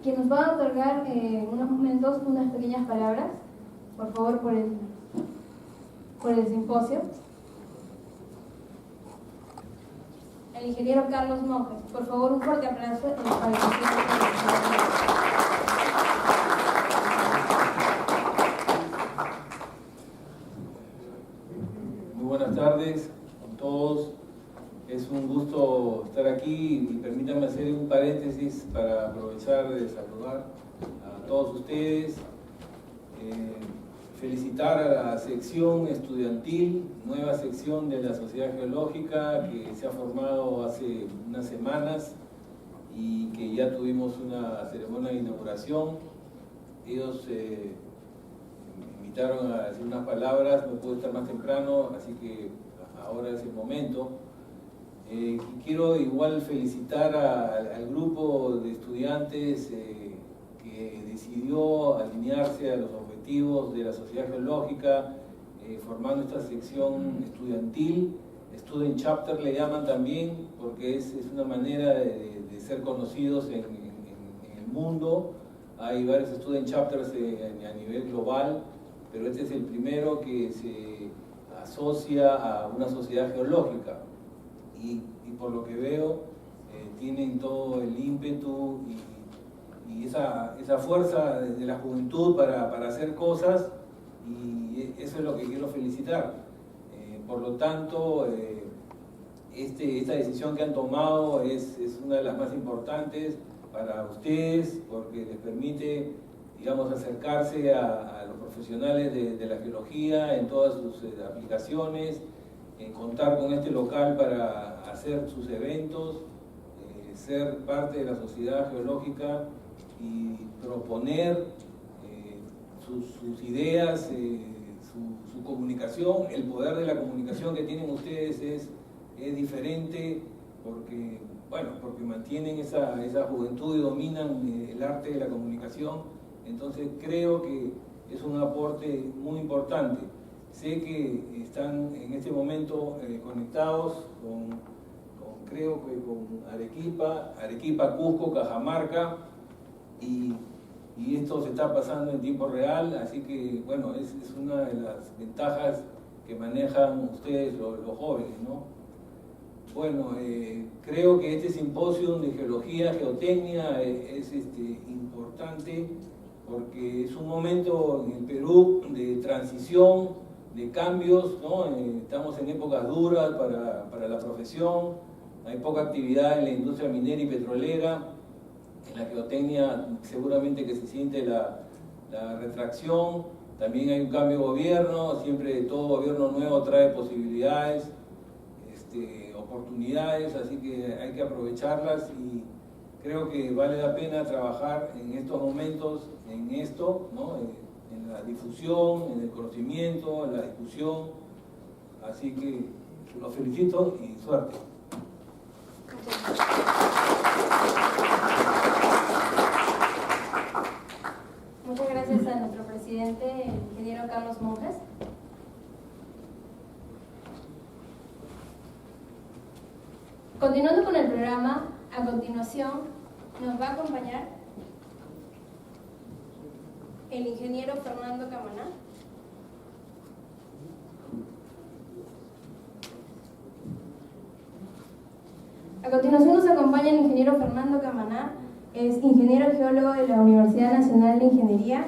quien nos va a otorgar en unos momentos unas pequeñas palabras, por favor, por el simposio. El ingeniero Carlos Monjes. Por favor, un fuerte aplauso para el Muy buenas tardes a todos. Es un gusto estar aquí y permítanme hacer un paréntesis para aprovechar de saludar a todos ustedes. Felicitar a la sección estudiantil, nueva sección de la Sociedad Geológica que se ha formado hace unas semanas y que ya tuvimos una ceremonia de inauguración. Ellos me invitaron a decir unas palabras, no pude estar más temprano, así que ahora es el momento. Quiero igual felicitar al grupo de estudiantes que decidió alinearse a los objetivos de la Sociedad Geológica, formando esta sección estudiantil. Student Chapter le llaman también, porque es una manera de ser conocidos en el mundo. Hay varios Student Chapters a nivel global, pero este es el primero que se asocia a una sociedad geológica. Y por lo que veo, tienen todo el ímpetu y esa fuerza de la juventud para hacer cosas, y eso es lo que quiero felicitar. Por lo tanto, esta decisión que han tomado es una de las más importantes para ustedes, porque les permite, digamos, acercarse a los profesionales de la geología en todas sus aplicaciones, contar con este local para hacer sus eventos, ser parte de la sociedad geológica y proponer sus ideas, su comunicación. El poder de la comunicación que tienen ustedes es diferente porque mantienen esa juventud y dominan el arte de la comunicación. Entonces creo que es un aporte muy importante. Sé que están en este momento conectados creo que con Arequipa, Cusco, Cajamarca, y esto se está pasando en tiempo real, así que bueno, es una de las ventajas que manejan ustedes los jóvenes, ¿no? Bueno, creo que este simposio de geología, geotecnia es importante porque es un momento en el Perú de transición, de cambios, ¿no? Estamos en épocas duras para la profesión, hay poca actividad en la industria minera y petrolera. En la geotecnia seguramente que se siente la retracción. También hay un cambio de gobierno, siempre todo gobierno nuevo trae posibilidades, oportunidades, así que hay que aprovecharlas, y creo que vale la pena trabajar en estos momentos en esto, ¿no? En la difusión, en el conocimiento, en la discusión. Así que los felicito y suerte. Muchas gracias a nuestro presidente, el ingeniero Carlos Monjes. Continuando con el programa, a continuación nos va a acompañar el ingeniero Fernando Camaná. A continuación nos acompaña el ingeniero Fernando Camaná, es ingeniero geólogo de la Universidad Nacional de Ingeniería.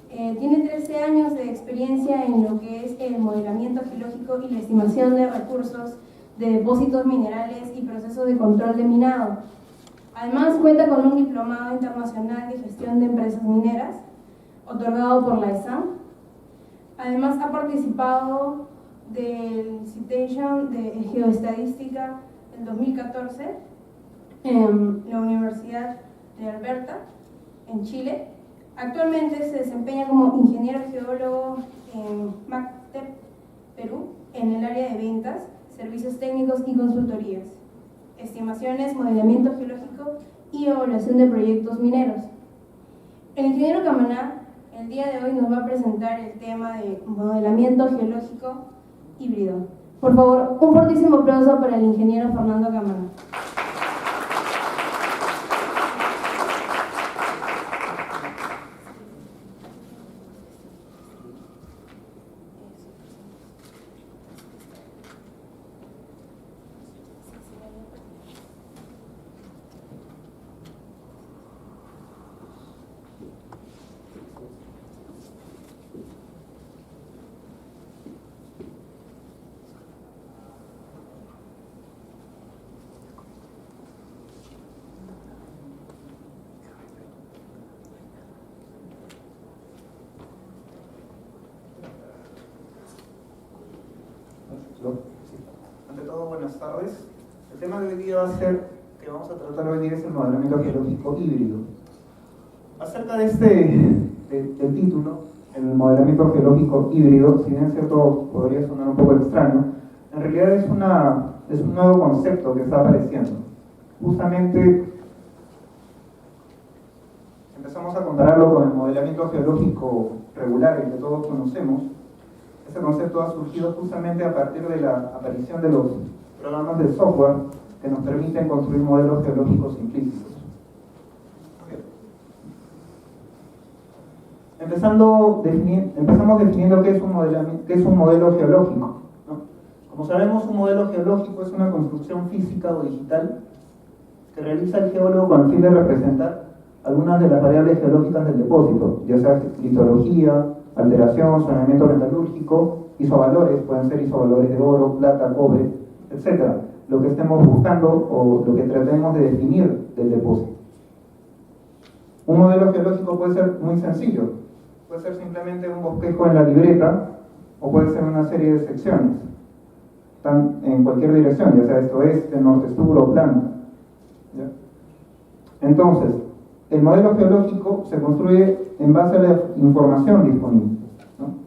Tiene 13 años de experiencia en lo que es el modelamiento geológico y la estimación de recursos de depósitos minerales y procesos de control de minado. Además cuenta con un diplomado internacional de gestión de empresas mineras, otorgado por la ESAM. Además ha participado del Citation de Geoestadística en 2014 en la Universidad de Alberta, en Chile. Actualmente se desempeña como ingeniero geólogo en MACTEP, Perú, en el área de ventas, servicios técnicos y consultorías, estimaciones, modelamiento geológico y evaluación de proyectos mineros. El ingeniero Camaná el día de hoy nos va a presentar el tema de modelamiento geológico híbrido. Por favor, un fortísimo aplauso para el ingeniero Fernando Camaná. Buenas tardes. El tema de hoy día va a ser, que vamos a tratar hoy día, es el modelamiento geológico híbrido. Acerca de del título, el modelamiento geológico híbrido, si bien es cierto podría sonar un poco extraño, en realidad es un nuevo concepto que está apareciendo. Justamente empezamos a compararlo con el modelamiento geológico regular, el que todos conocemos. Este concepto ha surgido justamente a partir de la aparición de los programas de software que nos permiten construir modelos geológicos implícitos. Empezamos definiendo qué es un modelo geológico, ¿no? Como sabemos, un modelo geológico es una construcción física o digital que realiza el geólogo con el fin de representar algunas de las variables geológicas del depósito, ya sea litología, alteración, saneamiento metalúrgico, isovalores, pueden ser isovalores de oro, plata, cobre, etc. Lo que estemos buscando o lo que tratemos de definir del depósito. Un modelo geológico puede ser muy sencillo, puede ser simplemente un bosquejo en la libreta o puede ser una serie de secciones, están en cualquier dirección, ya sea este-oeste, norte-sur o plano. ¿Ya? Entonces, el modelo geológico se construye en base a la información disponible, ¿no?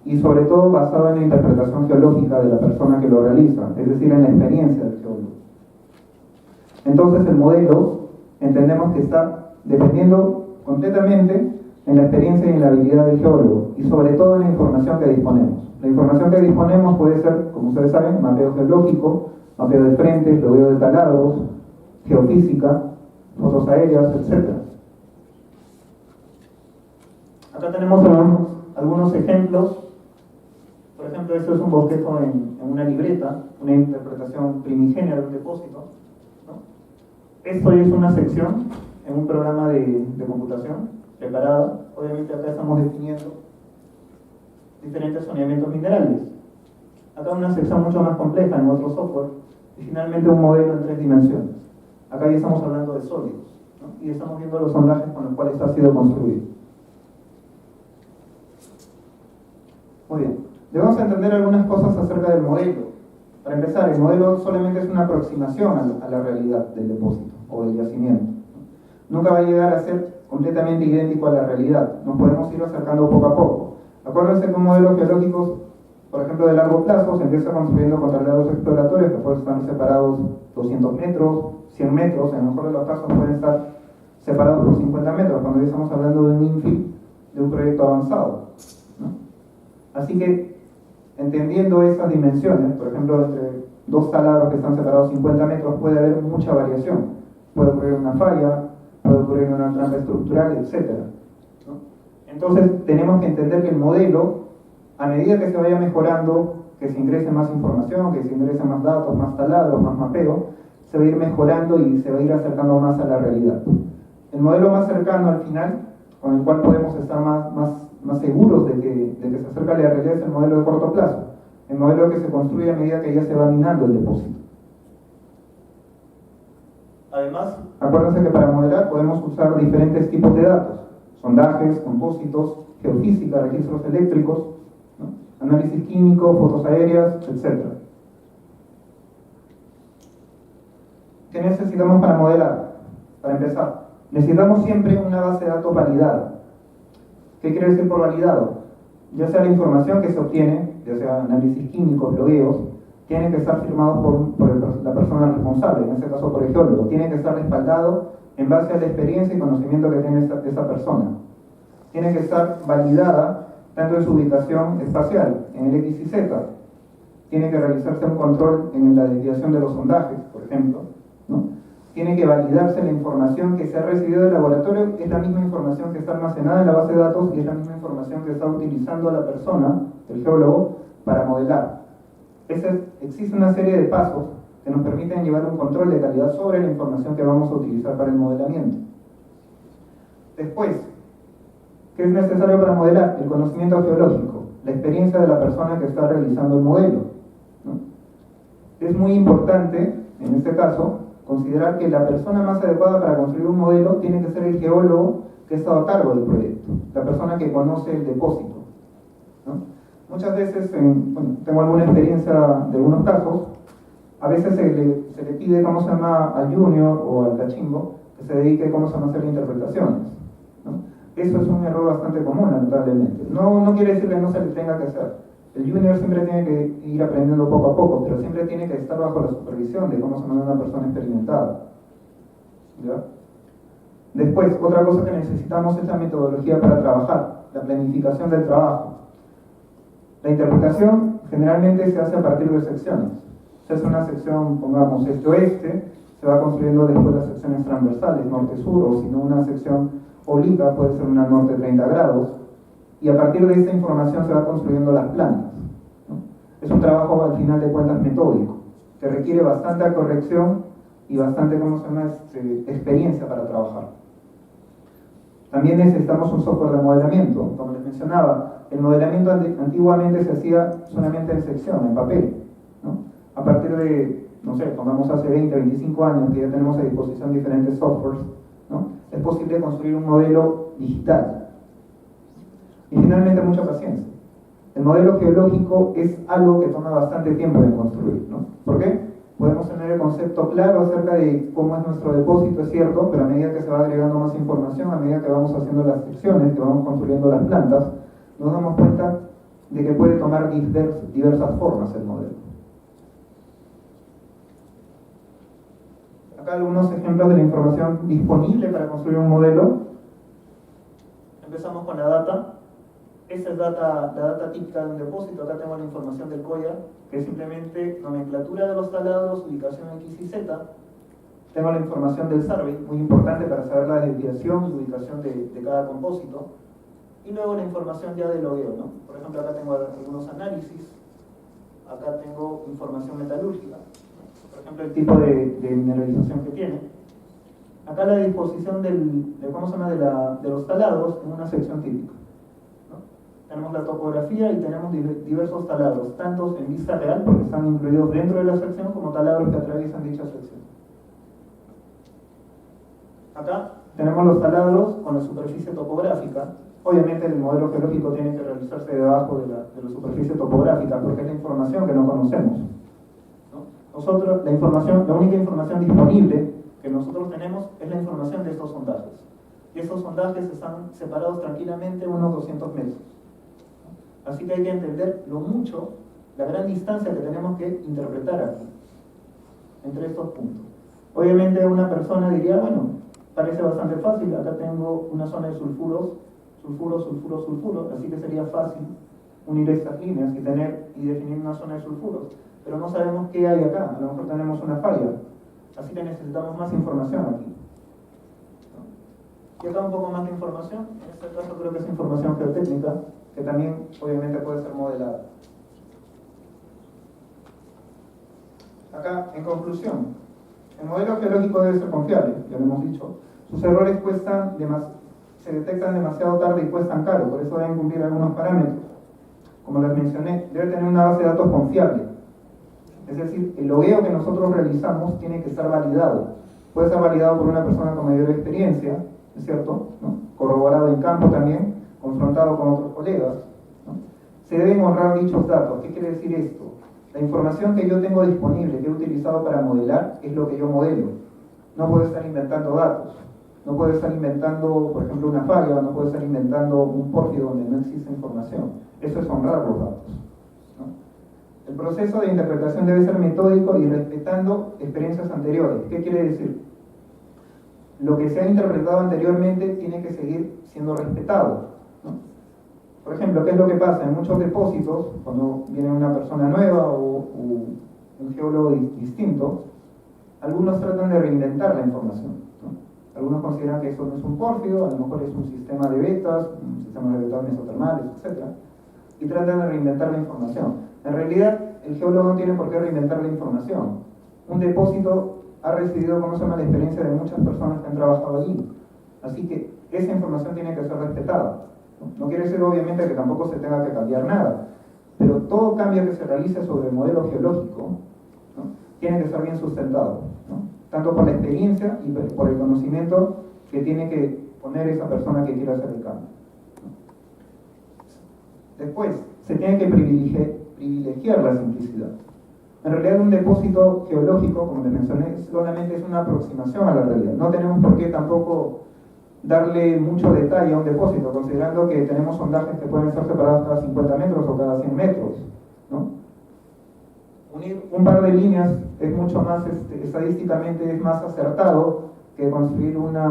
Y sobre todo basado en la interpretación geológica de la persona que lo realiza, es decir, en la experiencia del geólogo. Entonces el modelo entendemos que está dependiendo completamente en la experiencia y en la habilidad del geólogo y sobre todo en la información que disponemos. La información que disponemos puede ser, como ustedes saben, mapeo geológico, mapeo de frentes, logueo de taladros, geofísica, fotos aéreas, etc. Acá tenemos algunos ejemplos. Por ejemplo, esto es un bosquejo en una libreta, una interpretación primigenia de un depósito, ¿no? Esto es una sección en un programa de computación preparada. Obviamente acá estamos definiendo diferentes zoneamientos minerales. Acá una sección mucho más compleja en otro software y finalmente un modelo en 3 dimensiones. Acá ya estamos hablando de sólidos, ¿no? Y estamos viendo los sondajes con los cuales ha sido construido. Muy bien, debemos entender algunas cosas acerca del modelo. Para empezar, el modelo solamente es una aproximación a la realidad del depósito o del yacimiento. Nunca va a llegar a ser completamente idéntico a la realidad. Nos podemos ir acercando poco a poco. Acuérdense que un modelo geológico, por ejemplo, de largo plazo, se empieza construyendo con traslados exploratorios que pueden estar separados 200 metros, 100 metros, en el mejor de los casos pueden estar separados por 50 metros, cuando ya estamos hablando de un infill, de un proyecto avanzado, ¿no? Así que, entendiendo esas dimensiones, por ejemplo, entre 2 taladros que están separados 50 metros, puede haber mucha variación. Puede ocurrir una falla, puede ocurrir una trampa estructural, etc., ¿no? Entonces, tenemos que entender que el modelo, a medida que se vaya mejorando, que se ingrese más información, que se ingresen más datos, más taladros, más mapeo, se va a ir mejorando y se va a ir acercando más a la realidad. El modelo más cercano al final, con el cual podemos estar más seguros de que se acerca a la realidad, es el modelo de corto plazo. El modelo que se construye a medida que ya se va minando el depósito. Además, acuérdense que para modelar podemos usar diferentes tipos de datos: sondajes, compósitos, geofísica, registros eléctricos, ¿no? Análisis químico, fotos aéreas, etc. ¿Qué necesitamos para modelar? Para empezar, necesitamos siempre una base de datos validada. ¿Qué quiere decir por validado? Ya sea la información que se obtiene, ya sea análisis químicos, logueos, tiene que estar firmado por la persona responsable, en este caso por el geólogo. Tiene que estar respaldado en base a la experiencia y conocimiento que tiene esa persona. Tiene que estar validada tanto en su ubicación espacial, en el X y Z. Tiene que realizarse un control en la desviación de los sondajes, por ejemplo, ¿no? Tiene que validarse la información que se ha recibido del laboratorio, es la misma información que está almacenada en la base de datos y es la misma información que está utilizando la persona, el geólogo, para modelar. Existe una serie de pasos que nos permiten llevar un control de calidad sobre la información que vamos a utilizar para el modelamiento. Después, ¿qué es necesario para modelar? El conocimiento geológico, la experiencia de la persona que está realizando el modelo, ¿no? Es muy importante, en este caso, considerar que la persona más adecuada para construir un modelo tiene que ser el geólogo que ha estado a cargo del proyecto, la persona que conoce el depósito, ¿no? Muchas veces, tengo alguna experiencia de algunos casos, a veces se le pide, ¿cómo se llama?, al junior o al cachimbo que se dedique, ¿cómo se llama?, a hacer interpretaciones, ¿no? Eso es un error bastante común, lamentablemente. No quiere decir que no se le tenga que hacer. El junior siempre tiene que ir aprendiendo poco a poco, pero siempre tiene que estar bajo la supervisión de, ¿cómo se llama?, una persona experimentada, ¿ya? Después, otra cosa que necesitamos es la metodología para trabajar, la planificación del trabajo. La interpretación generalmente se hace a partir de secciones. Se hace una sección, pongamos, este-oeste, se va construyendo después las secciones transversales, norte-sur, o si no una sección obliqua, puede ser una norte 30 grados, y a partir de esta información se va construyendo las plantas, ¿no? Es un trabajo al final de cuentas metódico, que requiere bastante corrección y bastante, ¿cómo se llama?, experiencia para trabajar. También necesitamos un software de modelamiento. Como les mencionaba, el modelamiento antiguamente se hacía solamente en sección, en papel, ¿no? A partir de, no sé, pongamos hace 20, 25 años que ya tenemos a disposición diferentes softwares, ¿no?, es posible construir un modelo digital. Y finalmente, mucha paciencia. El modelo geológico es algo que toma bastante tiempo de construir, ¿no? ¿Por qué? Podemos tener el concepto claro acerca de cómo es nuestro depósito, es cierto, pero a medida que se va agregando más información, a medida que vamos haciendo las secciones, que vamos construyendo las plantas, nos damos cuenta de que puede tomar diversas formas el modelo. Acá algunos ejemplos de la información disponible para construir un modelo. Empezamos con la data. Esta es la data típica de un depósito. Acá tengo la información del COIA, que es simplemente nomenclatura de los talados, ubicación X y Z. Tengo la información del survey, muy importante para saber la desviación y ubicación de cada compósito. Y luego la información ya del logueo, ¿no? Por ejemplo, acá tengo algunos análisis. Acá tengo información metalúrgica. Por ejemplo, el tipo de mineralización que tiene. Acá la disposición ¿cómo se llama?, de los talados en una sección típica. Tenemos la topografía y tenemos diversos taladros, tanto en vista real, porque están incluidos dentro de la sección, como taladros que atraviesan dicha sección. Acá tenemos los taladros con la superficie topográfica. Obviamente el modelo geológico tiene que realizarse debajo de la superficie topográfica, porque es la información que no conocemos, ¿no? Nosotros, la única información disponible que nosotros tenemos es la información de estos sondajes. Y estos sondajes están separados tranquilamente unos 200 metros. Así que hay que entender la gran distancia que tenemos que interpretar aquí, entre estos puntos. Obviamente una persona diría, bueno, parece bastante fácil, acá tengo una zona de sulfuros, así que sería fácil unir estas líneas y definir una zona de sulfuros, pero no sabemos qué hay acá, a lo mejor tenemos una falla, así que necesitamos más información aquí. Y acá un poco más de información, en este caso creo que es información geotécnica, que también obviamente puede ser modelada. Acá, en conclusión, el modelo geológico debe ser confiable, ya lo hemos dicho. Sus errores se detectan demasiado tarde y cuestan caro, por eso deben cumplir algunos parámetros. Como les mencioné, debe tener una base de datos confiable. Es decir, el logueo que nosotros realizamos tiene que estar validado. Puede ser validado por una persona con mayor experiencia, ¿es cierto?, ¿no?, corroborado en campo también, confrontado con otros colegas, ¿no? Se deben honrar dichos datos. ¿Qué quiere decir esto? La información que yo tengo disponible, que he utilizado para modelar, es lo que yo modelo. No puedo estar inventando datos. No puedo estar inventando, por ejemplo, una falla, no puedo estar inventando un pórfido donde no existe información. Eso es honrar los datos, ¿no? El proceso de interpretación debe ser metódico y respetando experiencias anteriores. ¿Qué quiere decir? Lo que se ha interpretado anteriormente tiene que seguir siendo respetado, ¿no? Por ejemplo, ¿qué es lo que pasa? En muchos depósitos, cuando viene una persona nueva o un geólogo distinto, algunos tratan de reinventar la información, ¿no? Algunos consideran que eso no es un pórfido, a lo mejor es un sistema de vetas, un sistema de vetas mesotermales, etc. Y tratan de reinventar la información. En realidad, el geólogo no tiene por qué reinventar la información. Un depósito ha recibido, ¿cómo se llama?, la experiencia de muchas personas que han trabajado allí. Así que esa información tiene que ser respetada. No quiere decir obviamente que tampoco se tenga que cambiar nada, pero todo cambio que se realice sobre el modelo geológico, ¿no?, tiene que ser bien sustentado, ¿no?, tanto por la experiencia y por el conocimiento que tiene que poner esa persona que quiera hacer el cambio, ¿no? Después, se tiene que privilegiar la simplicidad. En realidad un depósito geológico, como les mencioné, solamente es una aproximación a la realidad. No tenemos por qué tampoco darle mucho detalle a un depósito, considerando que tenemos sondajes que pueden ser separados cada 50 metros o cada 100 metros, ¿no? Unir un par de líneas es mucho más, estadísticamente es más acertado que construir una,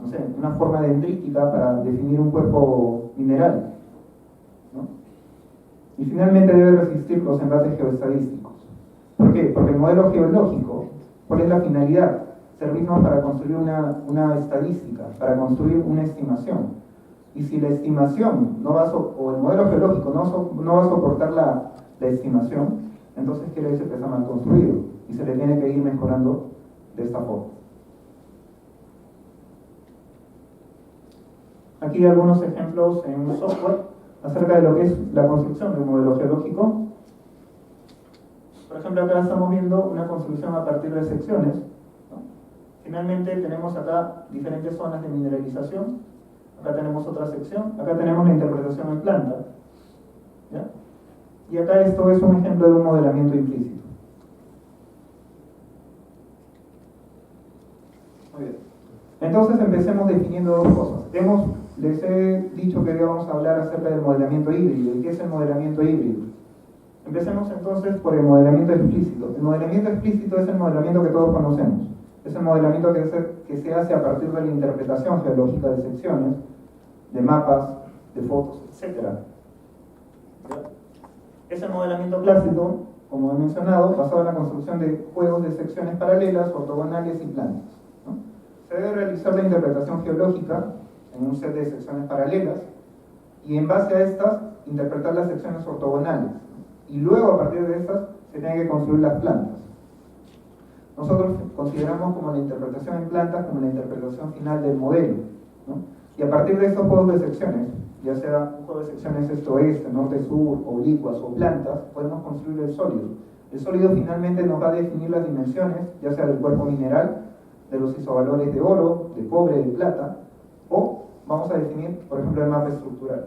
no sé, una forma dendrítica para definir un cuerpo mineral, ¿no? Y finalmente debe resistir los embates geoestadísticos. ¿Por qué? Porque el modelo geológico, ¿cuál es la finalidad? Servirnos para construir una estadística, para construir una estimación. Y si la estimación no va o el modelo geológico no va a soportar la estimación, entonces quiere decir que está mal construido y se le tiene que ir mejorando de esta forma. Aquí algunos ejemplos en un software acerca de lo que es la construcción de un modelo geológico. Por ejemplo, acá estamos viendo una construcción a partir de secciones, ¿no? Finalmente tenemos acá diferentes zonas de mineralización, acá tenemos otra sección, acá tenemos la interpretación en planta, ¿ya? Y acá esto es un ejemplo de un modelamiento implícito. Muy bien. Entonces empecemos definiendo dos cosas. Les he dicho que hoy vamos a hablar acerca del modelamiento híbrido. ¿Y qué es el modelamiento híbrido? Empecemos entonces por el modelamiento explícito. El modelamiento explícito es el modelamiento que todos conocemos. Es el modelamiento que se hace a partir de la interpretación geológica de secciones, de mapas, de fotos, etc. Es el modelamiento clásico, como he mencionado, basado en la construcción de juegos de secciones paralelas, ortogonales y planas, ¿no? Se debe realizar la interpretación geológica en un set de secciones paralelas y en base a estas interpretar las secciones ortogonales, ¿no? Y luego a partir de estas se tienen que construir las plantas. Nosotros consideramos como la interpretación en plantas como la interpretación final del modelo, ¿no? Y a partir de estos juegos de secciones, ya sea un juego de secciones este-oeste, norte-sur, oblicuas o plantas, podemos construir el sólido. El sólido finalmente nos va a definir las dimensiones, ya sea del cuerpo mineral, de los isovalores de oro, de cobre, de plata, o vamos a definir, por ejemplo, el mapa estructural.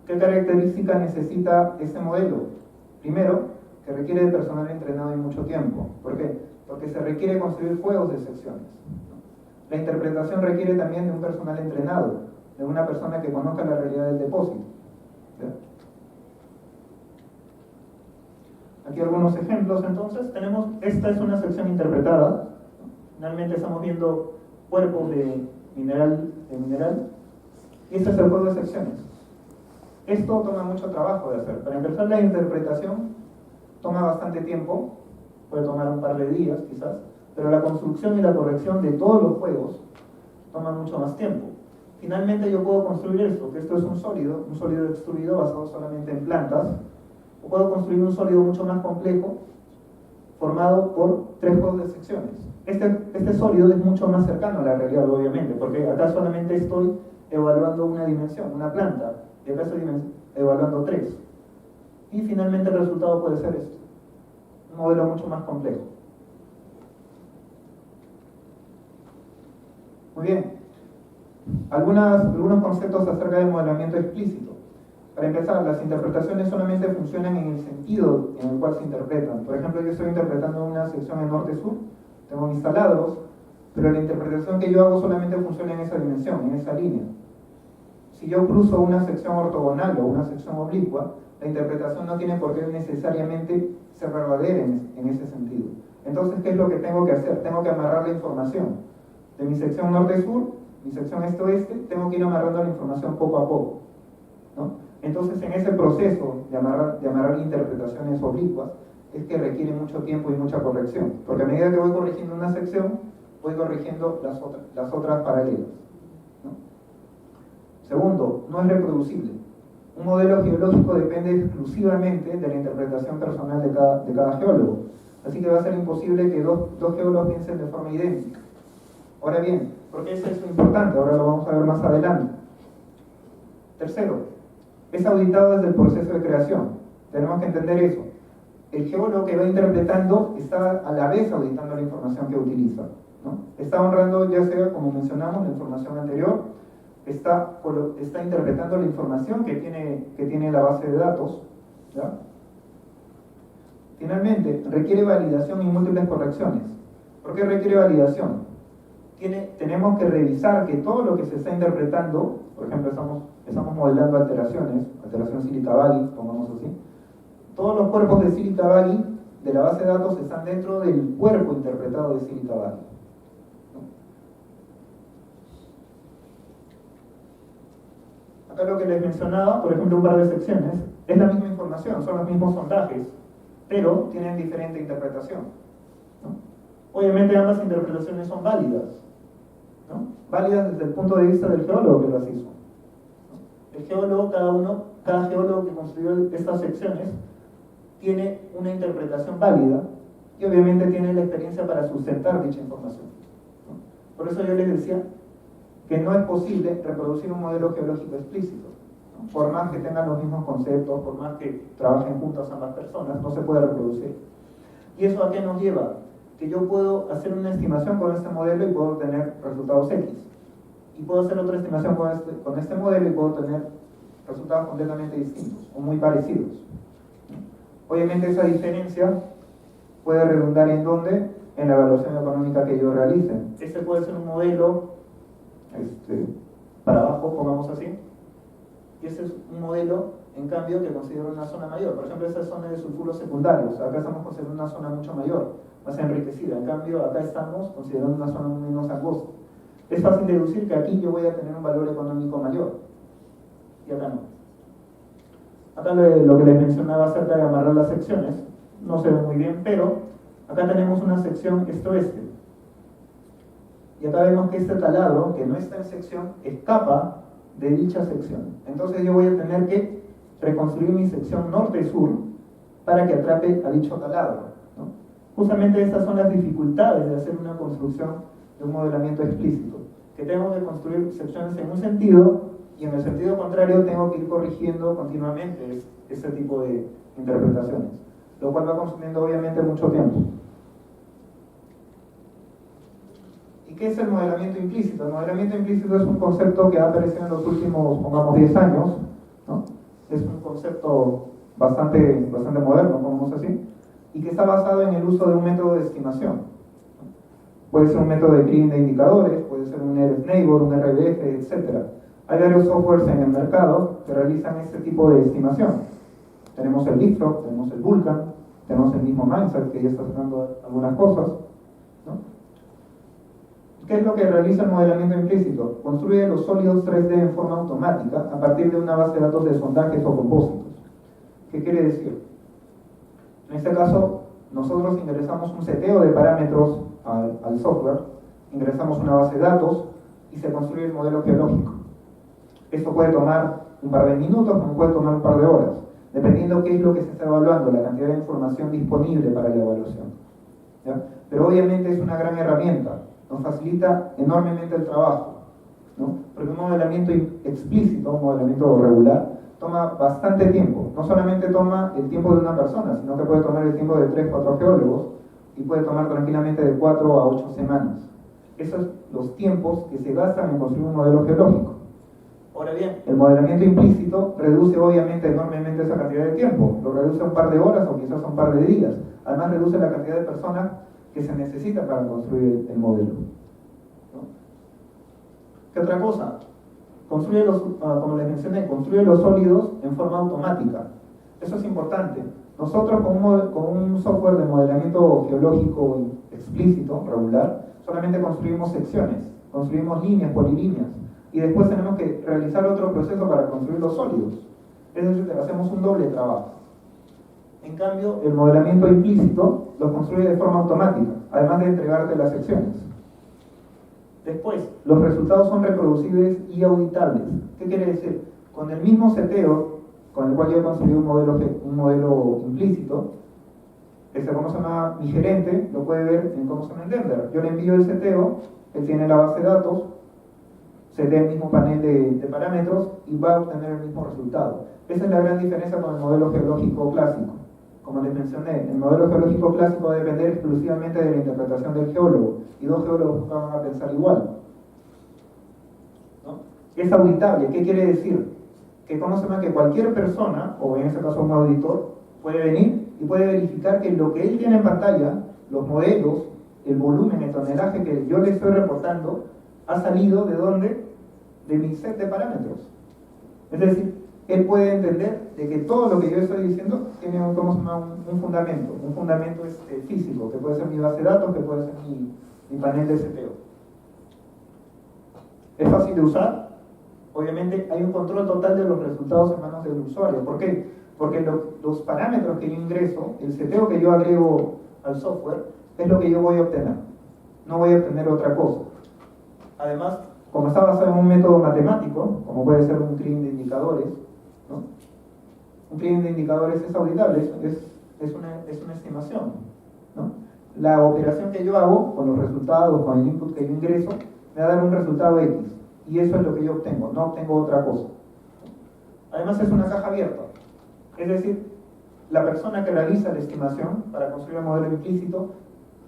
¿Qué característica necesita este modelo? Primero, que requiere de personal entrenado y mucho tiempo. ¿Por qué? Porque se requiere construir juegos de secciones. La interpretación requiere también de un personal entrenado, de una persona que conozca la realidad del depósito. ¿Sí? Aquí algunos ejemplos, entonces, esta es una sección interpretada. Finalmente estamos viendo cuerpos de mineral, y este es el juego de secciones. Esto toma mucho trabajo de hacer. Para empezar, la interpretación toma bastante tiempo, puede tomar un par de días quizás, pero la construcción y la corrección de todos los juegos toma mucho más tiempo. Finalmente yo puedo construir esto, que esto es un sólido extruido basado solamente en plantas, o puedo construir un sólido mucho más complejo, formado por 3 juegos de secciones. Este sólido es mucho más cercano a la realidad, obviamente, porque acá solamente estoy evaluando una dimensión, una planta, y acá estoy evaluando 3. Y finalmente el resultado puede ser esto, un modelo mucho más complejo. Muy bien, algunos conceptos acerca del modelamiento explícito. Para empezar, las interpretaciones solamente funcionan en el sentido en el cual se interpretan. Por ejemplo, yo estoy interpretando una sección en norte-sur, tengo mis taladros, pero la interpretación que yo hago solamente funciona en esa dimensión, en esa línea. Si yo cruzo una sección ortogonal o una sección oblicua, la interpretación no tiene por qué necesariamente ser verdadera en ese sentido. Entonces, ¿qué es lo que tengo que hacer? Tengo que amarrar la información. De mi sección norte-sur, mi sección este-oeste, tengo que ir amarrando la información poco a poco, ¿no? Entonces, en ese proceso de amarrar interpretaciones oblicuas, es que requiere mucho tiempo y mucha corrección. Porque a medida que voy corrigiendo una sección, voy corrigiendo las otras paralelas, ¿no? Segundo, no es reproducible. Un modelo geológico depende exclusivamente de la interpretación personal de cada geólogo. Así que va a ser imposible que dos geólogos piensen de forma idéntica. Ahora bien, ¿por qué es eso importante? Ahora lo vamos a ver más adelante. Tercero, es auditado desde el proceso de creación. Tenemos que entender eso. El geólogo que va interpretando está a la vez auditando la información que utiliza, ¿no? Está honrando, ya sea, como mencionamos, la información anterior, está interpretando la información que tiene la base de datos, ¿ya? Finalmente, requiere validación y múltiples correcciones. ¿Por qué requiere validación? Tenemos que revisar que todo lo que se está interpretando, por ejemplo, estamos modelando alteración sílica-Baggy, pongamos así, todos los cuerpos de sílica-Baggy de la base de datos están dentro del cuerpo interpretado de sílica-Baggy. Acá lo que les mencionaba, por ejemplo, un par de secciones, es la misma información, son los mismos sondajes, pero tienen diferente interpretación, ¿no? Obviamente ambas interpretaciones son válidas, ¿no? Válidas desde el punto de vista del geólogo que las hizo, ¿no? El geólogo, cada geólogo que construyó estas secciones tiene una interpretación válida y obviamente tiene la experiencia para sustentar dicha información, ¿no? Por eso yo les decía que no es posible reproducir un modelo geológico explícito, ¿no? Por más que tengan los mismos conceptos, por más que trabajen juntas ambas personas, no se puede reproducir. ¿Y eso a qué nos lleva? Que yo puedo hacer una estimación con este modelo y puedo obtener resultados X. Y puedo hacer otra estimación con este modelo y puedo obtener resultados completamente distintos o muy parecidos. Obviamente esa diferencia puede redundar en ¿dónde? En la evaluación económica que yo realice. Este puede ser un modelo para abajo, pongamos así, y este es un modelo, en cambio, que considera una zona mayor. Por ejemplo, esta zona de sulfuros secundarios, acá estamos considerando una zona mucho mayor, más enriquecida. En cambio, acá estamos considerando una zona menos angosta. Es fácil deducir que aquí yo voy a tener un valor económico mayor, y acá no. Acá lo que les mencionaba acerca de amarrar las secciones, no se ve muy bien, pero acá tenemos una sección este-oeste. Y acá vemos que este taladro, que no está en sección, escapa de dicha sección. Entonces yo voy a tener que reconstruir mi sección norte-sur para que atrape a dicho taladro, ¿no? Justamente estas son las dificultades de hacer una construcción de un modelamiento explícito, que tengo que construir secciones en un sentido y en el sentido contrario tengo que ir corrigiendo continuamente este tipo de interpretaciones, lo cual va consumiendo obviamente mucho tiempo. ¿Qué es el modelamiento implícito? El modelamiento implícito es un concepto que ha aparecido en los últimos, pongamos, 10 años, ¿no? Es un concepto bastante moderno, pongamos así, y que está basado en el uso de un método de estimación. Puede ser un método de cleaning de indicadores, puede ser un RFNeighbor, un RBF, etc. Hay varios softwares en el mercado que realizan este tipo de estimación. Tenemos el Leapfrog, tenemos el Vulkan, tenemos el mismo Mindset, que ya está sacando algunas cosas, ¿no? ¿Qué es lo que realiza el modelamiento implícito? Construye los sólidos 3D en forma automática a partir de una base de datos de sondajes o compósitos. ¿Qué quiere decir? En este caso, nosotros ingresamos un seteo de parámetros al software, ingresamos una base de datos y se construye el modelo geológico. Esto puede tomar un par de minutos, como puede tomar un par de horas, dependiendo qué es lo que se está evaluando, la cantidad de información disponible para la evaluación, ¿ya? Pero obviamente es una gran herramienta. Nos facilita enormemente el trabajo, ¿no? Porque un modelamiento explícito, un modelamiento regular, toma bastante tiempo. No solamente toma el tiempo de una persona, sino que puede tomar el tiempo de 3 o 4 geólogos y puede tomar tranquilamente de 4 a 8 semanas. Esos son los tiempos que se gastan en construir un modelo geológico. Ahora bien, el modelamiento implícito reduce obviamente enormemente esa cantidad de tiempo. Lo reduce a un par de horas o quizás a un par de días. Además reduce la cantidad de personas que se necesita para construir el modelo, ¿no? ¿Qué otra cosa? Construye como les mencioné, construye los sólidos en forma automática. Eso es importante. Nosotros con un software de modelamiento geológico explícito, regular, solamente construimos secciones, construimos líneas, polilíneas, y después tenemos que realizar otro proceso para construir los sólidos. Es decir, hacemos un doble trabajo. En cambio, el modelamiento implícito lo construye de forma automática, además de entregarte las secciones. Después, los resultados son reproducibles y auditables. ¿Qué quiere decir? Con el mismo seteo con el cual yo he construido un modelo implícito, ¿cómo se llama? Mi gerente lo puede ver en cómo se llama Entender. Yo le envío el seteo, él tiene la base de datos, setea el mismo panel de parámetros y va a obtener el mismo resultado. Esa es la gran diferencia con el modelo geológico clásico. Como les mencioné, el modelo geológico clásico va a depender exclusivamente de la interpretación del geólogo, y 2 geólogos nunca van a pensar igual, ¿no? Es auditable. ¿Qué quiere decir? Que que cualquier persona, o en este caso un auditor, puede venir y puede verificar que lo que él tiene en pantalla, los modelos, el volumen, el tonelaje que yo le estoy reportando, ha salido ¿de dónde? De mi set de parámetros. Es decir, él puede entender de que todo lo que yo estoy diciendo tiene un fundamento físico, que puede ser mi base de datos, que puede ser mi panel de CPO. ¿Es fácil de usar? Obviamente hay un control total de los resultados en manos del usuario. ¿Por qué? Porque los parámetros que yo ingreso, el seteo que yo agrego al software, es lo que yo voy a obtener. No voy a obtener otra cosa. Además, como está basado en un método matemático, como puede ser un clean de indicadores, ¿no? Un clean de indicadores es auditable, es una estimación, ¿no? La operación que yo hago con los resultados, con el input que yo ingreso, me va a dar un resultado X. Y eso es lo que yo obtengo, no obtengo otra cosa. Además es una caja abierta. Es decir, la persona que realiza la estimación para construir el modelo implícito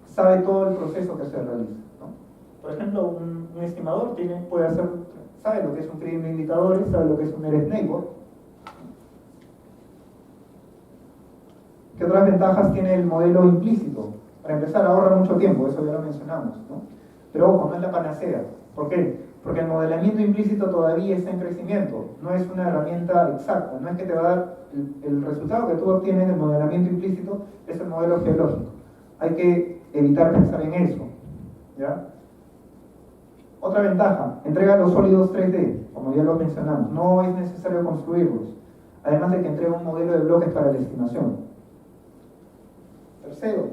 sabe todo el proceso que se realiza, ¿no? Por ejemplo, un estimador sabe lo que es un clean de indicadores, sabe lo que es un nearest neighbor. ¿Qué otras ventajas tiene el modelo implícito? Para empezar, ahorra mucho tiempo, eso ya lo mencionamos, ¿no? Pero ojo, no es la panacea. ¿Por qué? Porque el modelamiento implícito todavía está en crecimiento, no es una herramienta exacta, no es que te va a dar el resultado que tú obtienes del modelamiento implícito, es el modelo geológico. Hay que evitar pensar en eso, ¿ya? Otra ventaja, entrega los sólidos 3D, como ya lo mencionamos, no es necesario construirlos, además de que entrega un modelo de bloques para la estimación. Tercero,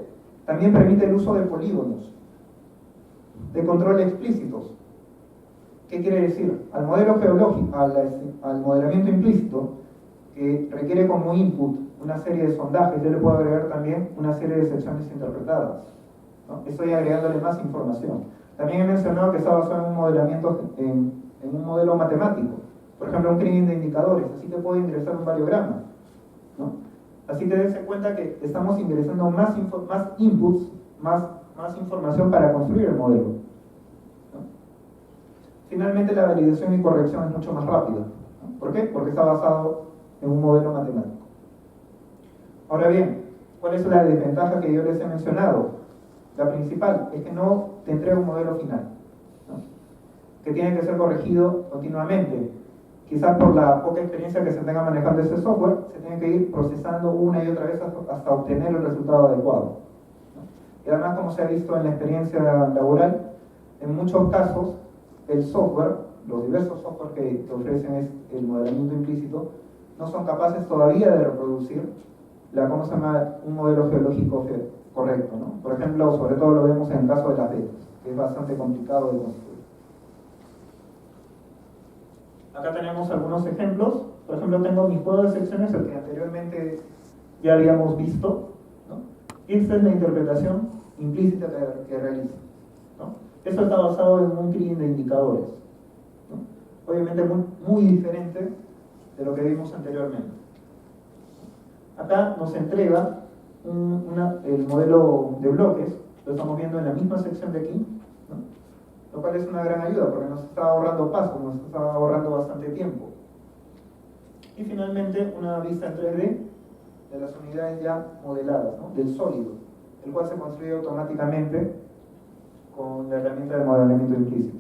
también permite el uso de polígonos, de control explícitos. ¿Qué quiere decir? Al modelo geológico, al modelamiento implícito, que requiere como input una serie de sondajes, yo le puedo agregar también una serie de secciones interpretadas, ¿no? Estoy agregándole más información. También he mencionado que está basado en un modelamiento, en un modelo matemático. Por ejemplo, un cleaning de indicadores, así te puedo ingresar un variograma, ¿no? Así te des cuenta que estamos ingresando más inputs, más información para construir el modelo, ¿no? Finalmente, la validación y corrección es mucho más rápida, ¿no? ¿Por qué? Porque está basado en un modelo matemático. Ahora bien, ¿cuál es la desventaja que yo les he mencionado? La principal es que no te entrega un modelo final, ¿no? Que tiene que ser corregido continuamente. Quizás por la poca experiencia que se tenga manejando ese software, se tiene que ir procesando una y otra vez hasta obtener el resultado adecuado, ¿no? Y además, como se ha visto en la experiencia laboral, en muchos casos el software, los diversos software que ofrecen el modelamiento implícito, no son capaces todavía de reproducir un modelo geológico correcto, ¿no? Por ejemplo, sobre todo lo vemos en el caso de las vetas, que es bastante complicado de construir. Acá tenemos algunos ejemplos. Por ejemplo, tengo mi juego de secciones, el que anteriormente ya habíamos visto, ¿no? Esta es la interpretación implícita que realiza, ¿no? Esto está basado en un clean de indicadores, ¿no? Obviamente muy diferente de lo que vimos anteriormente. Acá nos entrega el modelo de bloques, lo estamos viendo en la misma sección de aquí, ¿no? Lo cual es una gran ayuda porque nos está ahorrando pasos, nos está ahorrando bastante tiempo. Y finalmente una vista en 3D de las unidades ya modeladas, ¿no? Del sólido, el cual se construye automáticamente con la herramienta de modelamiento implícito.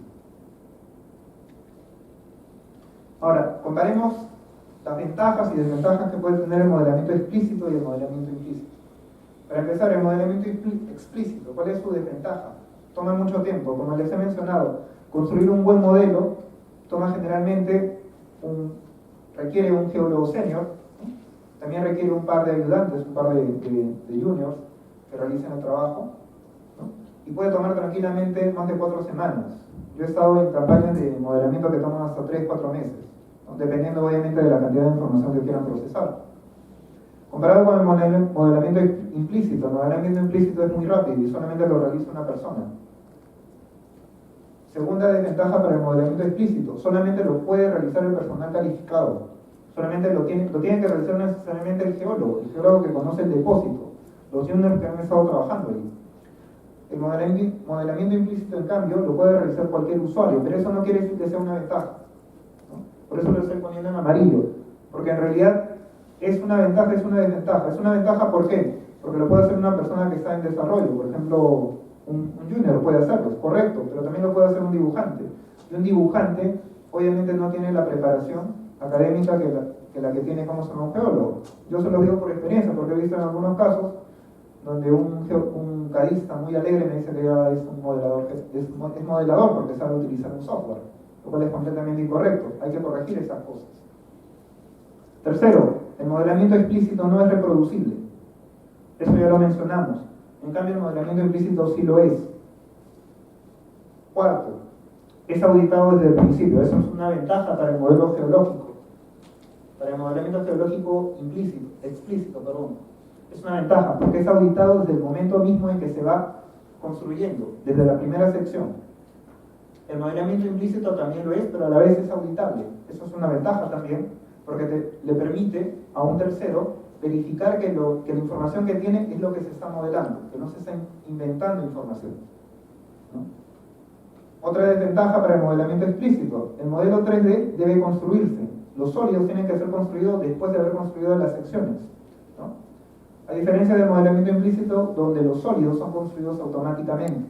Ahora, comparemos las ventajas y desventajas que puede tener el modelamiento explícito y el modelamiento implícito. Para empezar, el modelamiento explícito, ¿cuál es su desventaja? Toma mucho tiempo, como les he mencionado. Construir un buen modelo toma generalmente requiere un geólogo senior, ¿no? También requiere un par de ayudantes, un par de juniors que realicen el trabajo, ¿no? Y puede tomar tranquilamente más de 4 semanas. Yo he estado en campañas de modelamiento que toman hasta 3-4 meses, ¿no? Dependiendo obviamente de la cantidad de información que quieran procesar. Comparado con el modelamiento implícito, el modelamiento implícito es muy rápido y solamente lo realiza una persona. Segunda desventaja para el modelamiento explícito, solamente lo puede realizar el personal calificado. Solamente lo tiene que realizar necesariamente el geólogo que conoce el depósito, los juniors que han estado trabajando ahí. El modelamiento implícito, en cambio, lo puede realizar cualquier usuario, pero eso no quiere decir que sea una ventaja, ¿no? Por eso lo estoy poniendo en amarillo, porque en realidad ¿Es una ventaja? ¿Es una desventaja? Es una ventaja, ¿por qué? Porque lo puede hacer una persona que está en desarrollo, por ejemplo, un junior puede hacerlo, es correcto, pero también lo puede hacer un dibujante. Y un dibujante obviamente no tiene la preparación académica que la que tiene como un geólogo. Yo se lo digo por experiencia, porque he visto en algunos casos donde un cadista muy alegre me dice que ya es un modelador, es modelador porque sabe utilizar un software, lo cual es completamente incorrecto, hay que corregir esas cosas. Tercero, el modelamiento explícito no es reproducible, eso ya lo mencionamos, en cambio el modelamiento implícito sí lo es. Cuarto, es auditado desde el principio, eso es una ventaja para el modelo geológico, para el modelamiento geológico explícito, es una ventaja porque es auditado desde el momento mismo en que se va construyendo, desde la primera sección. El modelamiento implícito también lo es, pero a la vez es auditable, eso es una ventaja también, porque le permite a un tercero verificar que la información que tiene es lo que se está modelando, que no se está inventando información, ¿no? Otra desventaja para el modelamiento explícito, el modelo 3D debe construirse, los sólidos tienen que ser construidos después de haber construido las secciones, ¿no? A diferencia del modelamiento implícito, donde los sólidos son construidos automáticamente.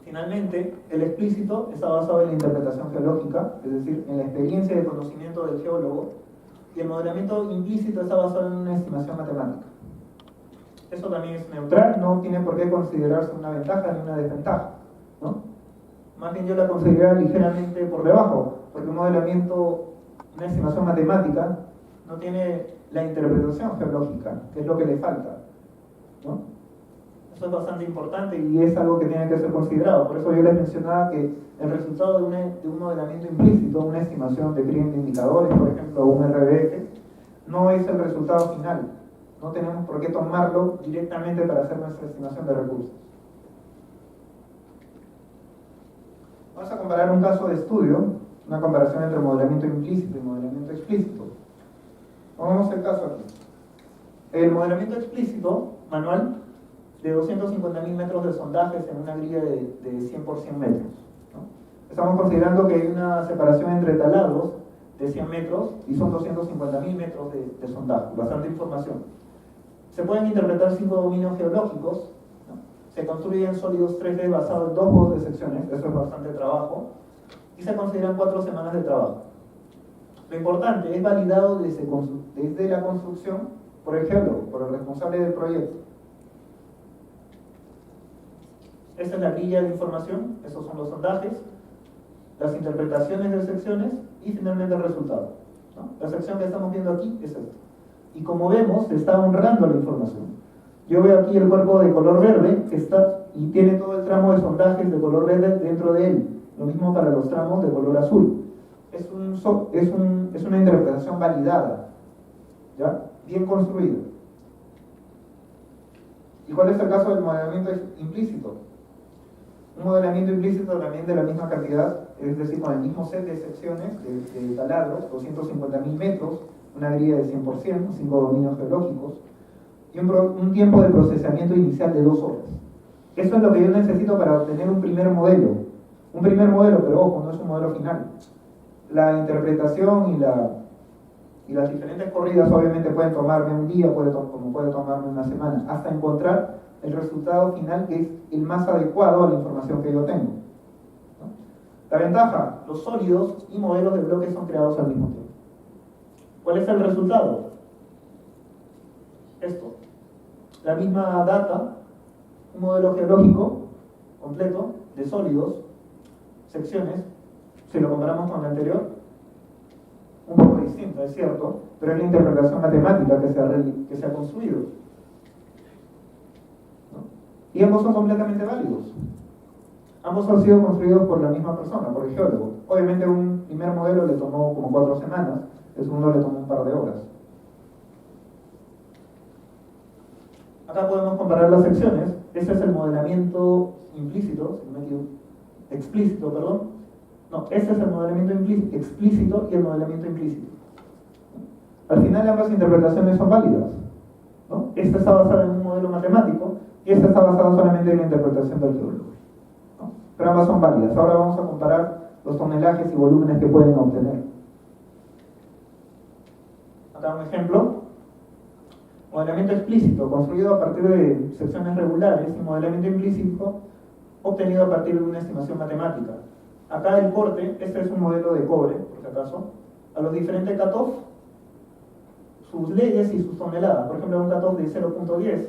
Finalmente, el explícito está basado en la interpretación geológica, es decir, en la experiencia y el conocimiento del geólogo, y el modelamiento implícito está basado en una estimación matemática. Eso también es neutral, no tiene por qué considerarse una ventaja ni una desventaja, ¿no? Más bien yo la consideraría ligeramente por debajo, porque un modelamiento, una estimación matemática, no tiene la interpretación geológica, que es lo que le falta, ¿no? Eso es bastante importante y es algo que tiene que ser considerado. Por eso yo les mencionaba que el resultado de un modelamiento implícito, una estimación de crimen de indicadores, por ejemplo, un RBF, no es el resultado final. No tenemos por qué tomarlo directamente para hacer nuestra estimación de recursos. Vamos a comparar un caso de estudio, una comparación entre modelamiento implícito y modelamiento explícito. Vamos al caso aquí. El modelamiento explícito, manual, de 250.000 metros de sondajes en una grilla de 100 por 100 metros, ¿no? Estamos considerando que hay una separación entre taladros de 100 metros y son 250.000 metros de sondaje, bastante información. Se pueden interpretar 5 dominios geológicos, ¿no? Se construyen sólidos 3D basados en 2 juegos de secciones, eso es bastante trabajo, y se consideran 4 semanas de trabajo. Lo importante es validado desde la construcción por el geólogo, por el responsable del proyecto. Esta es la grilla de información, esos son los sondajes, las interpretaciones de secciones y finalmente el resultado, ¿no? La sección que estamos viendo aquí es esta. Y como vemos, se está honrando la información. Yo veo aquí el cuerpo de color verde que está y tiene todo el tramo de sondajes de color verde dentro de él. Lo mismo para los tramos de color azul. Es una interpretación validada, ¿ya? Bien construida. ¿Y cuál es el caso del modelamiento implícito? Un modelamiento implícito también de la misma cantidad, es decir, con el mismo set de secciones de taladros, 250.000 metros, una grilla de 100%, 5 dominios geológicos, y un tiempo de procesamiento inicial de 2 horas. Eso es lo que yo necesito para obtener un primer modelo. Un primer modelo, pero ojo, no es un modelo final. La interpretación y las diferentes corridas obviamente pueden tomarme un día, como puede tomarme una semana, hasta encontrar el resultado final que es el más adecuado a la información que yo tengo, ¿no? La ventaja, los sólidos y modelos de bloques son creados al mismo tiempo. ¿Cuál es el resultado? Esto, la misma data, un modelo geológico completo de sólidos, secciones, si lo comparamos con el anterior, un poco distinto, es cierto, pero es la interpretación matemática que se ha construido, ¿no? Y ambos son completamente válidos. Ambos han sido construidos por la misma persona, por el geólogo. Obviamente un primer modelo le tomó como 4 semanas, el segundo le tomó un par de horas. Acá podemos comparar las secciones. Este es el modelamiento implícito, si no me equivoco, explícito, perdón. No, este es el modelamiento explícito y el modelamiento implícito. Al final ambas interpretaciones son válidas, ¿no? Esta está basada en un modelo matemático y esta está basada solamente en la interpretación del geólogo, ¿no? Pero ambas son válidas. Ahora vamos a comparar los tonelajes y volúmenes que pueden obtener. Acá un ejemplo. Modelamiento explícito, construido a partir de secciones regulares, y modelamiento implícito, obtenido a partir de una estimación matemática. Acá el corte, este es un modelo de cobre, por si acaso, a los diferentes cutoff, sus leyes y sus toneladas. Por ejemplo, un cutoff de 0.10,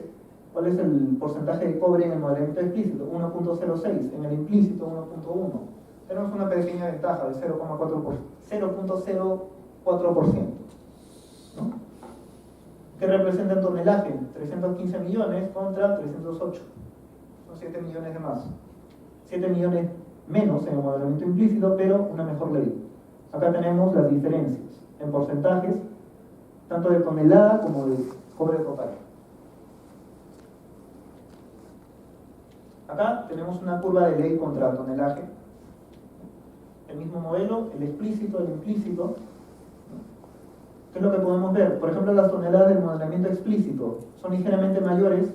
¿cuál es el porcentaje de cobre en el modelamiento explícito? 1.06, en el implícito 1.1. Tenemos una pequeña ventaja de 0.04%, ¿no? ¿Qué representa el tonelaje? 315 millones contra 308. Son 7 millones de más. 7 millones menos en el modelamiento implícito, pero una mejor ley. Acá tenemos las diferencias en porcentajes, tanto de tonelada como de cobre total. Acá tenemos una curva de ley contra tonelaje. El mismo modelo, el explícito, el implícito. ¿Qué es lo que podemos ver? Por ejemplo, las toneladas del modelamiento explícito son ligeramente mayores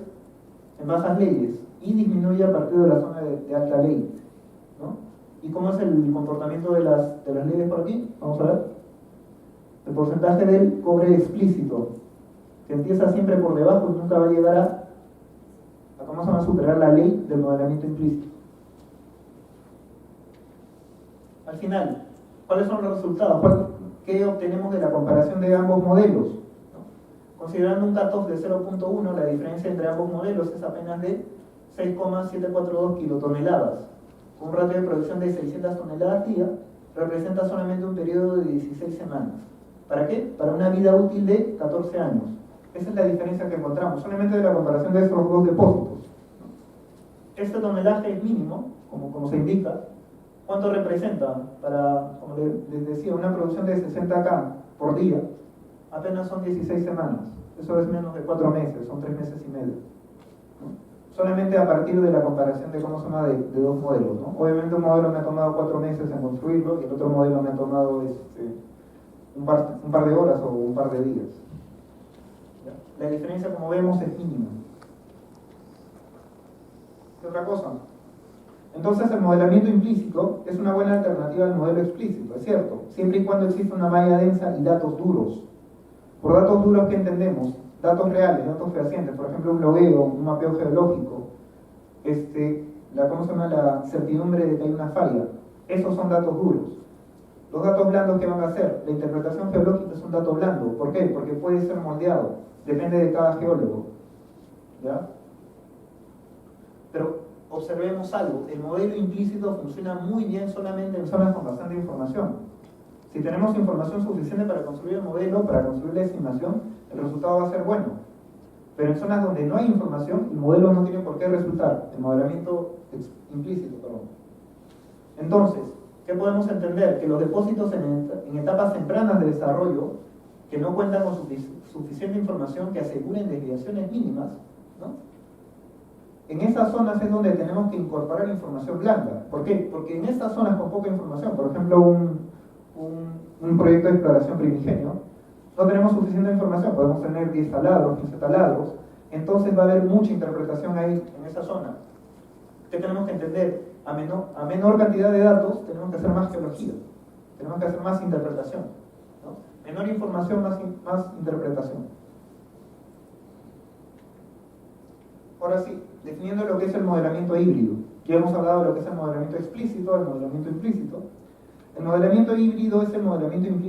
en bajas leyes y disminuye a partir de la zona de alta ley, ¿no? ¿Y cómo es el comportamiento de las leyes por aquí? Vamos a ver. El porcentaje del cobre explícito, que empieza siempre por debajo y nunca va a llegar a cómo se va a superar la ley del modelamiento implícito. Al final, ¿cuáles son los resultados? ¿Qué obtenemos de la comparación de ambos modelos? ¿No? Considerando un cutoff de 0.1, la diferencia entre ambos modelos es apenas de 6,742 kilotoneladas. Con un ratio de producción de 600 toneladas día, representa solamente un periodo de 16 semanas. ¿Para qué? Para una vida útil de 14 años. Esa es la diferencia que encontramos, solamente de la comparación de estos dos depósitos. Este tonelaje es mínimo, como se indica. ¿Cuánto representa? Para, como les decía, una producción de 60K por día, apenas son 16 semanas. Eso es menos de 4 meses, son 3 meses y medio. ¿No? Solamente a partir de la comparación de cómo se llama de dos modelos, ¿no? Obviamente un modelo me ha tomado 4 meses en construirlo y el otro modelo me ha tomado un par de horas o un par de días. ¿Ya? La diferencia, como vemos, es mínima. ¿Qué otra cosa? Entonces el modelamiento implícito es una buena alternativa al modelo explícito, es cierto, siempre y cuando exista una malla densa y datos duros. Por datos duros, ¿qué entendemos? Datos reales, datos fehacientes, por ejemplo un logueo, un mapeo geológico, ¿cómo se llama? La certidumbre de que hay una falla. Esos son datos duros. Los datos blandos, ¿qué van a hacer? La interpretación geológica es un dato blando. ¿Por qué? Porque puede ser moldeado, depende de cada geólogo. ¿Ya? Pero observemos algo, el modelo implícito funciona muy bien solamente en zonas con bastante información. Si tenemos información suficiente para construir el modelo, para construir la estimación, el resultado va a ser bueno. Pero en zonas donde no hay información, el modelo no tiene por qué resultar, el modelamiento implícito, perdón. Entonces, ¿qué podemos entender? Que los depósitos en etapas tempranas de desarrollo, que no cuentan con suficiente información que aseguren desviaciones mínimas, ¿no? En esas zonas es donde tenemos que incorporar información blanda. ¿Por qué? Porque en estas zonas con poca información, por ejemplo un proyecto de exploración primigenio, no tenemos suficiente información, podemos tener 10 taladros, 15 taladros, entonces va a haber mucha interpretación ahí, en esa zona. ¿Qué tenemos que entender? A menor cantidad de datos tenemos que hacer más geología, tenemos que hacer más interpretación, ¿no? Menor información, más interpretación. Ahora sí, definiendo lo que es el modelamiento híbrido. Ya hemos hablado de lo que es el modelamiento explícito, el modelamiento implícito. El modelamiento híbrido es el modelamiento implícito